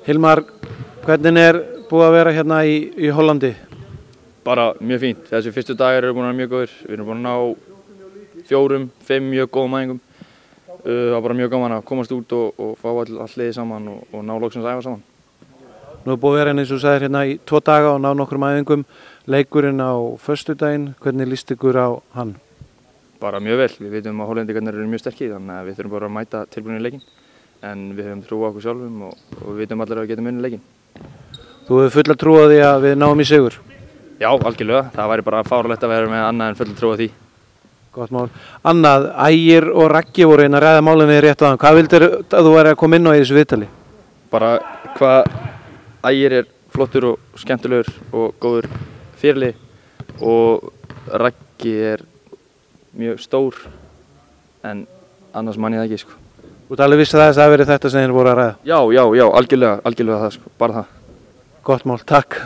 Hilmar, hvernig búið að vera hérna í Hollandi? Bara mjög fínt. Þessi fyrstu dagar eru búin að vera mjög góðir. Við erum búin að ná 4-5 mjög góðum æfingum. Það var bara mjög gaman að komast út og fá all liðið saman og ná loksins að æfa saman. Nú er búið að vera eins og sagðir hérna í 2 daga og ná nokkrum æfingum. Leikurinn á föstudaginn, hvernig líst ykkur á hann? Bara mjög vel. Við vitum að Hollendingarnir eru mjög sterkir, þannig að við þurfum bara að mæta tilbúinni í leikinn. En við höfum trú á okkur sjálfum og við vitum allir að við getum unnið leikinn. Þú hefur fulla trú á því að við náum í sigur? Já, algjörlega. Það væri bara fáránlegt að vera með annað en fulla trú á því. Gott mál. Annað, Ægir og Raggi voru að ræða málinu rétt á hann. Hvað vildir að þú væri að koma inn á í þessu viðtali? Bara hvað Ægir er flottur og skemmtilegur og góður fyrirliði og Raggi er mjög stór en annars man ég það ekki sko. Þú ert alveg viss að það hafi verið þetta sem þið voru að ræða? Já, algjörlega það sko, bara það. Gott mál, takk.